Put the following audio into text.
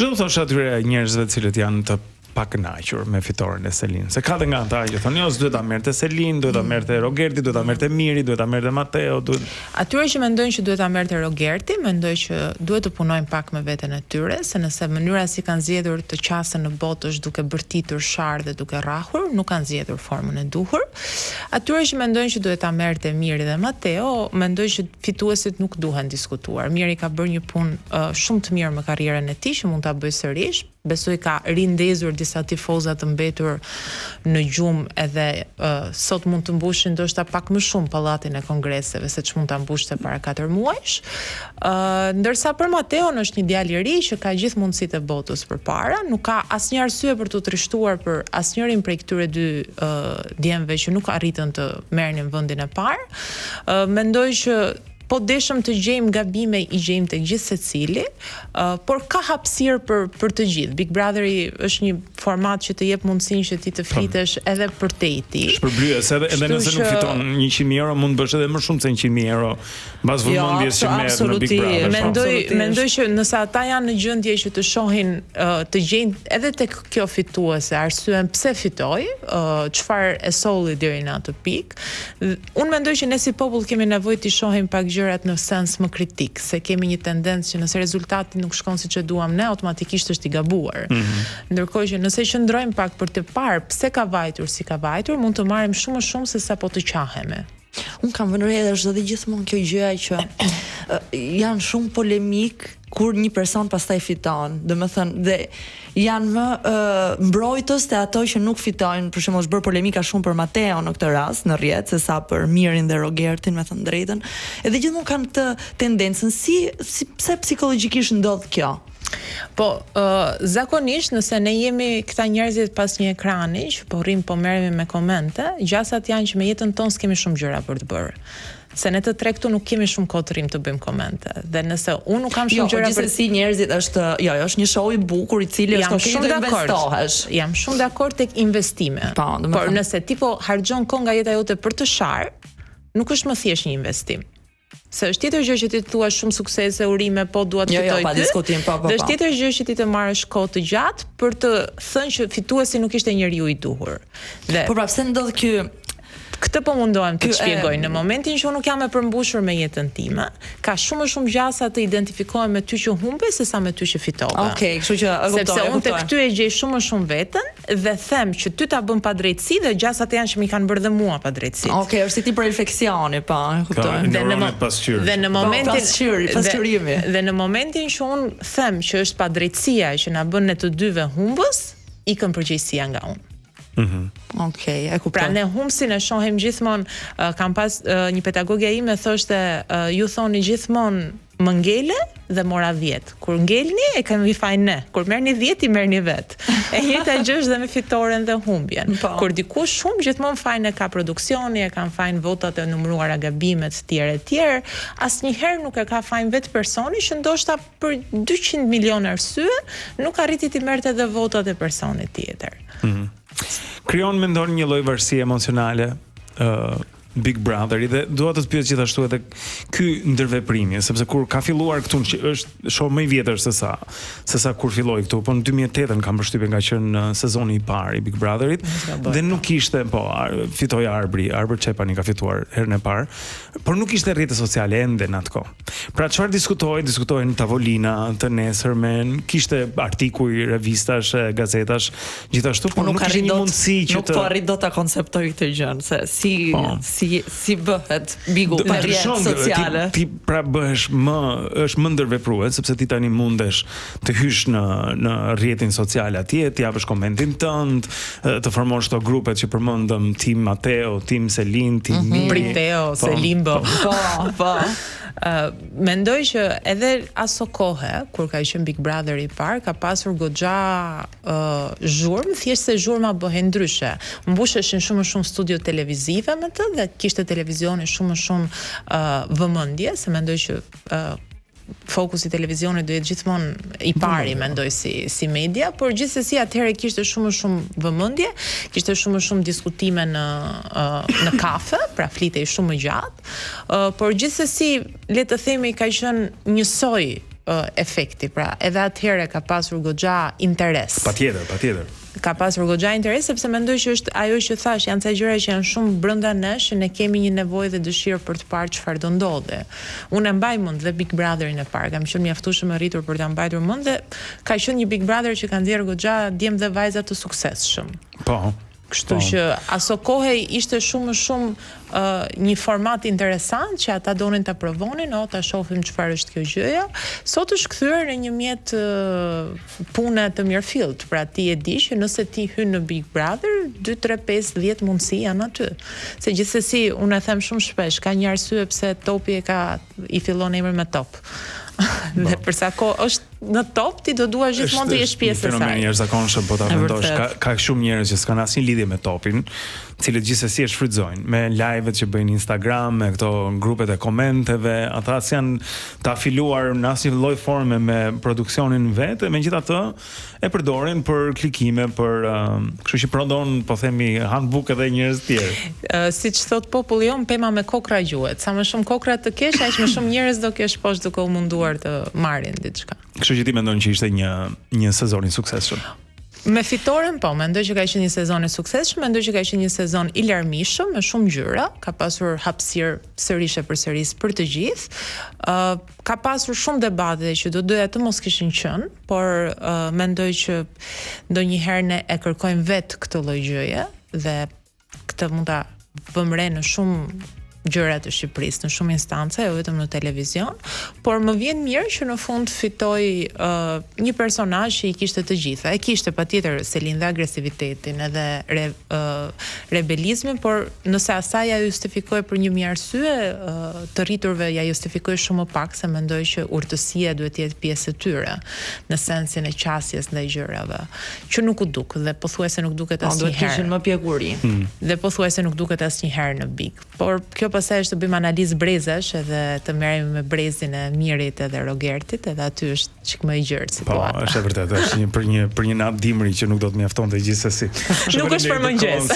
Çfarë thosh atyre njerëzve të cilët janë të pakënaqur me fitoren e Selin? Se ka dhe nga ata që thonë, jo, duhet ta merrte Selin, duhet ta merrte Rogerti, duhet ta merrte Miri, duhet ta merrte Mateo, duhet. Atyre që mendojnë që duhet ta merrte Rogerti, mendoj që duhet të punojnë pak me veten e tyre, se nëse mënyra si kanë zgjedhur të qasen në botë është duke bërtitur sharë dhe duke rrahur, nuk kanë zgjedhur formën e duhur. Atyre që mendojnë që duhet ta merrte Miri dhe Mateo, mendoj që fituesit nuk duhen diskutuar. Miri ka bërë një punë shumë të mirë me karrierën e tij që mund ta bëjë sërish. Besoj ka rindezur disa tifozat të mbetur në gjumë edhe sot mund të mbushin ndoshta pak më shumë pallatin e kongreseve se ç'mund ta mbushte para 4 muajsh. Ndërsa për Mateon është një djalë i ri që ka gjithë mundësitë e botës përpara, nuk ka asnjë arsye për të trishtuar për asnjërin prej këtyre dy djemve që nuk arritën të merrnin vendin e parë. Mendoj që po deshëm të gjejmë gabime, i gjejmë tek gjithë secili, por ka hapësirë për të gjithë. Big Brotheri është një format që të jep mundësinë që ti të flitesh edhe për te i ti. Shpërblyes, edhe nëse nuk fiton 100.000 euro, mund të bësh edhe më shumë se 100.000 euro mbas vëmendjes që merr në Big Brother. Mendoj që nëse ata janë në gjendje që të shohin, të gjejnë edhe tek kjo fituese arsyen pse fitoi, çfarë e solli deri në atë pikë. Unë mendoj që ne si popull kemi nevojë të shohim pak gjërat në sens më kritik, se kemi një tendencë që nëse rezultati nuk shkon siç e duam ne, automatikisht është i gabuar. Ndërkohë që nëse qëndrojmë pak për të parë pse ka vajtur si ka vajtur, mund të marrim shumë më shumë se sa po të qahemi. Unë kam vënë re edhe gjithmonë kjo gjëja që janë shumë polemik kur një person pastaj fiton. Domethënë dhe janë më mbrojtës te ato që nuk fitojnë. Për shembull, është bërë polemika shumë për Mateo në këtë rast në rrjet, sesa për Mirin dhe Rogertin, me thënë drejtën. Edhe gjithmonë kanë të tendencën pse psikologjikisht ndodh kjo. Po, zakonisht nëse ne jemi këta njerëzit pas një ekrani që po rrim po merremi me komente, gjasat janë që me jetën tonë s'kemi shumë gjëra për të bërë. Se ne të tre këtu nuk kemi shumë kohë të rrim të bëjmë komente. Dhe nëse unë nuk kam shumë gjëra për gjithsesi njerëzit është një show i bukur i cili është okay të investohesh. Jam shumë dakord tek investime. Por nëse ti po harxhon kohë nga jeta jote për të sharë, nuk është më thjesht një investim. Se është tjetër gjë që ti thua shumë suksese, urime, po dua të fitoj pa diskutim, Dhe është tjetër gjë që ti të marrësh kohë të gjatë për të thënë që fituesi nuk ishte njeriu i duhur. Dhe po pra pse ndodh ky Këtë po mundohem të shpjegoj. Në momentin që unë nuk jam e përmbushur me jetën time, ka shumë më shumë gjasa të identifikohem me ty që humbe sesa me ty që fitova. Okej, kështu që sepse unë tek ty e gjej shumë më shumë veten dhe them që ty ta bën pa drejtësi dhe gjasat janë që më kanë bërë dhe mua pa drejtësi. Okej, është si ti për refleksioni, po, e kuptoj. Dhe në momentin që unë them që është pa drejtësia që na bën ne të dyve humbës, ikën përgjegjësia nga unë. Okej, e kuptoj. Pra ne humbsin e shohim gjithmonë, kam pas një pedagogja ime thoshte, ju thoni gjithmonë më ngele dhe mora 10. Kur ngelni e kemi fajin ne. Kur merrni 10 i merrni vet. E njëjta gjë është dhe me fitoren dhe humbjen. Kur dikush shumë gjithmonë fajin e ka produksioni, e kanë fajin votat e numëruara, gabimet tjerë, asnjëherë nuk e ka fajin vetë personi që ndoshta për 200 milionë arsye nuk arriti të merrte edhe votat e personit tjetër. Krijon mendon një lloj varësie emocionale Big Brotheri dhe dua të pyes gjithashtu edhe ky ndërveprimi, sepse kur ka filluar këtu që është show më i vjetër se sa kur filloi këtu, po në 2008 kam përshtypjen nga qenë sezoni i parë i Big Brotherit dhe nuk ishte, fitoi Arbër Çepani ka fituar herën e parë, por nuk ishte rrjete sociale ende në atë kohë. Pra çfarë diskutohen në tavolina të nesërmen, kishte artikuj, revistash, gazetash, gjithashtu, por nuk kishte një mundësi që nuk po arrit dot ta konceptoj këtë gjë, se si bëhet bigu me rrjetet sociale. Ti pra bëhesh është më ndërveprues, sepse ti tani mundesh të hysh në rrjetin social atje, të japësh komentin tënd, të formosh këto grupet që përmendëm, Team Mateo, Team Selin, Team Miri, Briteo, Selimbo. Po. Mendoj që edhe aso kohë kur ka qenë Big Brother i parë ka pasur goxha zhurmë, thjesht se zhurma bëhen ndryshe. Mbusheshin shumë më shumë studio televizive me të dhe kishte televizioni shumë më shumë vëmendje, se mendoj që fokusi i televizionit do jetë gjithmonë i pari, mendoj si media, por gjithsesi atëherë kishte shumë më shumë vëmendje, kishte shumë më shumë diskutime në kafe, pra flitej shumë më gjatë, por gjithsesi le të themi ka qenë njësoj efekti. Pra, edhe atëherë ka pasur goxha interes. Patjetër. Ka pasur goxha interes sepse mendoj që është ajo që thash, janë ca gjëra që janë shumë brenda nesh që ne kemi një nevojë dhe dëshirë për të parë çfarë do ndodhe. Unë e mbaj mend dhe Big Brotherin e parë, kam qenë mjaftueshëm e rritur për ta mbajtur mend dhe ka qenë një Big Brother që ka nxjerrë goxha djem dhe vajza të suksesshëm. Po. Kështu që aso kohë ishte shumë një format interesant që ata donin ta provonin, ta shohim çfarë është kjo gjëja. Sot është kthyer në një mjet pune të mirëfillt. Pra ti e di që nëse ti hyn në Big Brother, 2, 3, 5, 10 mundësi janë aty. Se gjithsesi unë e them shumë shpesh, ka një arsye pse topi i fillon emër me top. Dhe përsa kohë është në top, ti do duash gjithmonë të jesh pjesë e saj. Fenomen i jashtëzakonshëm, po ta mendosh, ka shumë njerëz që s'kan asnjë lidhje me topin, cilët gjithsesi e shfrytëzojnë me live-et që bëjnë Instagram, me këto grupet e komenteve, ata janë të afiluar në asnjë lloj forme me produksionin vetë, megjithatë e përdorin për klikime, për kështu që prodhon, po themi, han bukë edhe njerëz të tjerë. Siç thot populli jon, pema me kokra gjuhet. Sa më shumë kokra të kesh, aq më shumë njerëz do kesh poshtë duke u munduar të marrin diçka. Kështu që ti mendon që ishte një sezon i suksesshëm. Me fitoren, po, mendoj që ka qenë një sezon i suksesshëm, mendoj që ka qenë një sezon i larmishëm, me shumë ngjyra, ka pasur hapësirë sërish e përsëris për të gjithë. Ka pasur shumë debate që do doja të mos kishin qenë, por mendoj që ndonjëherë ne e kërkojmë vetë këtë lloj gjëje dhe këtë mund ta vëmë re në shumë gjëra të Shqipërisë, në shumë instanca, jo vetëm në televizion, por më vjen mirë që në fund fitoi një personazh që i kishte të gjitha. E kishte patjetër Selin dhe agresivitetin edhe rebelizmin, por nëse asaj ja justifikoi për 1000 arsye, të rriturve ja justifikoi shumë më pak, se mendoj që urtësia duhet të jetë pjesë e tyre, në sensin e qasjes ndaj gjërave, që nuk u duk dhe pothuajse nuk duket asnjëherë. Duhet të kishin më pjekuri. Dhe pothuajse nuk duket asnjëherë në Big. Por kjo pastaj është të bëjmë analizë brezash edhe të merremi me brezin e Mirit edhe Rogertit, edhe aty është çik më i gjerë situata. Po, është e vërtetë, është për një natë dimri që nuk do të mjaftonte gjithsesi. Nuk është për mëngjes.